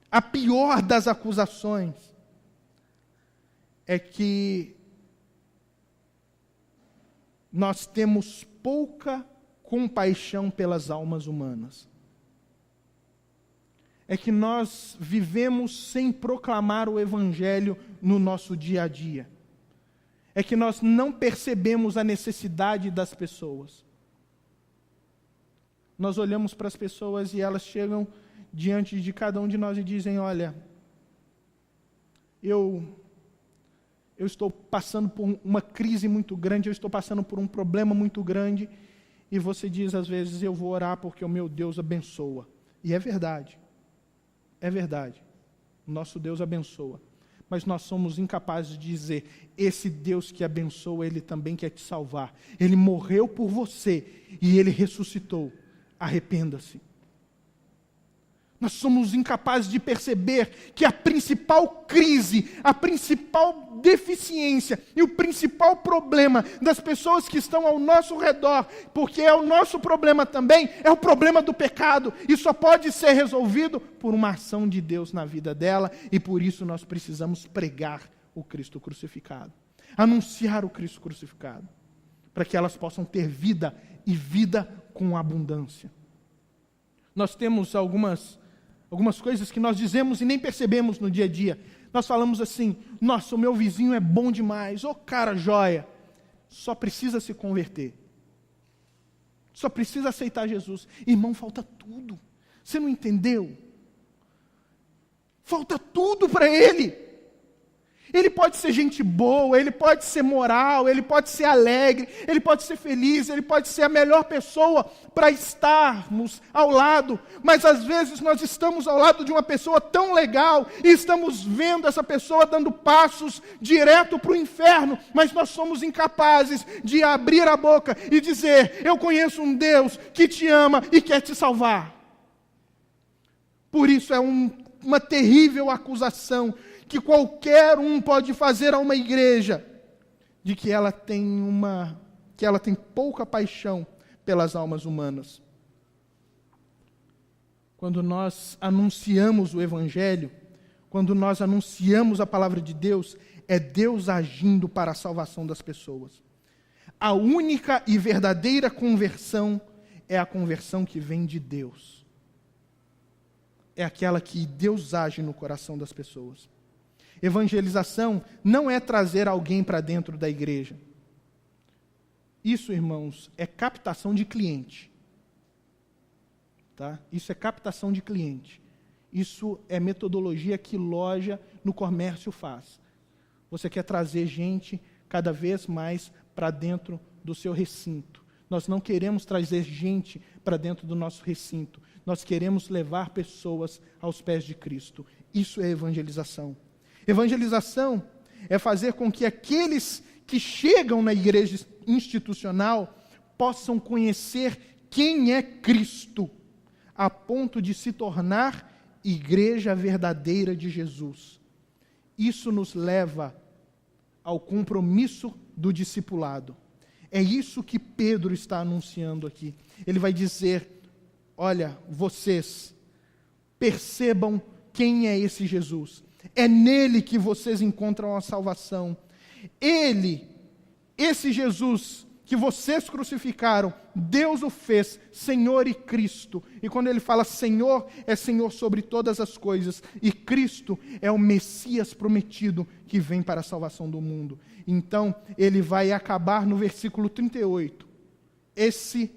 S1: a pior das acusações é que nós temos pouca compaixão pelas almas humanas. É que nós vivemos sem proclamar o Evangelho no nosso dia a dia. É que nós não percebemos a necessidade das pessoas. Nós olhamos para as pessoas e elas chegam diante de cada um de nós e dizem: olha, eu estou passando por uma crise muito grande, eu estou passando por um problema muito grande, e você diz às vezes: eu vou orar porque o meu Deus abençoa. E é verdade. É verdade, nosso Deus abençoa, mas nós somos incapazes de dizer: esse Deus que abençoa, Ele também quer te salvar. Ele morreu por você e Ele ressuscitou. Arrependa-se. Nós somos incapazes de perceber que a principal crise, a principal deficiência e o principal problema das pessoas que estão ao nosso redor, porque é o nosso problema também, é o problema do pecado, e só pode ser resolvido por uma ação de Deus na vida dela, e por isso nós precisamos pregar o Cristo crucificado, anunciar o Cristo crucificado, para que elas possam ter vida, e vida com abundância. Nós temos algumas coisas que nós dizemos e nem percebemos no dia a dia. Nós falamos assim: nossa, o meu vizinho é bom demais, ô cara joia. Só precisa se converter. Só precisa aceitar Jesus. Irmão, falta tudo. Você não entendeu? Falta tudo para ele. Ele pode ser gente boa, ele pode ser moral, ele pode ser alegre, ele pode ser feliz, ele pode ser a melhor pessoa para estarmos ao lado. Mas às vezes nós estamos ao lado de uma pessoa tão legal e estamos vendo essa pessoa dando passos direto para o inferno, mas nós somos incapazes de abrir a boca e dizer: eu conheço um Deus que te ama e quer te salvar. Por isso é uma terrível acusação que qualquer um pode fazer a uma igreja, de que ela tem pouca paixão pelas almas humanas. Quando nós anunciamos o Evangelho, quando nós anunciamos a palavra de Deus, é Deus agindo para a salvação das pessoas. A única e verdadeira conversão é a conversão que vem de Deus. É aquela que Deus age no coração das pessoas. Evangelização não é trazer alguém para dentro da igreja. Isso, irmãos, é captação de cliente. Tá? Isso é captação de cliente. Isso é metodologia que loja no comércio faz. Você quer trazer gente cada vez mais para dentro do seu recinto. Nós não queremos trazer gente para dentro do nosso recinto. Nós queremos levar pessoas aos pés de Cristo. Isso é evangelização. Evangelização é fazer com que aqueles que chegam na igreja institucional possam conhecer quem é Cristo, a ponto de se tornar igreja verdadeira de Jesus. Isso nos leva ao compromisso do discipulado. É isso que Pedro está anunciando aqui. Ele vai dizer: olha, vocês percebam quem é esse Jesus. É nele que vocês encontram a salvação. Ele, esse Jesus que vocês crucificaram, Deus o fez Senhor e Cristo. E quando ele fala Senhor, é Senhor sobre todas as coisas. E Cristo é o Messias prometido que vem para a salvação do mundo. Então, ele vai acabar no versículo 38. Esse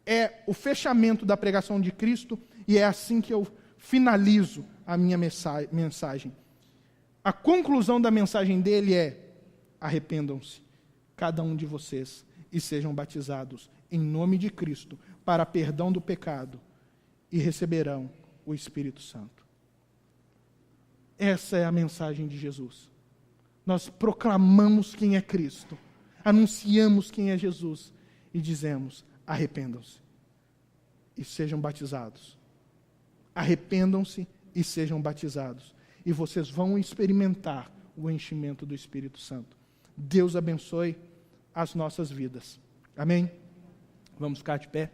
S1: é o fechamento da pregação de Cristo e é assim que eu finalizo a minha mensagem. A conclusão da mensagem dele é: arrependam-se, cada um de vocês, e sejam batizados em nome de Cristo para perdão do pecado e receberão o Espírito Santo. Essa é a mensagem de Jesus. Nós proclamamos quem é Cristo, anunciamos quem é Jesus e dizemos: arrependam-se e sejam batizados. Arrependam-se e sejam batizados. E vocês vão experimentar o enchimento do Espírito Santo. Deus abençoe as nossas vidas. Amém? Vamos ficar de pé.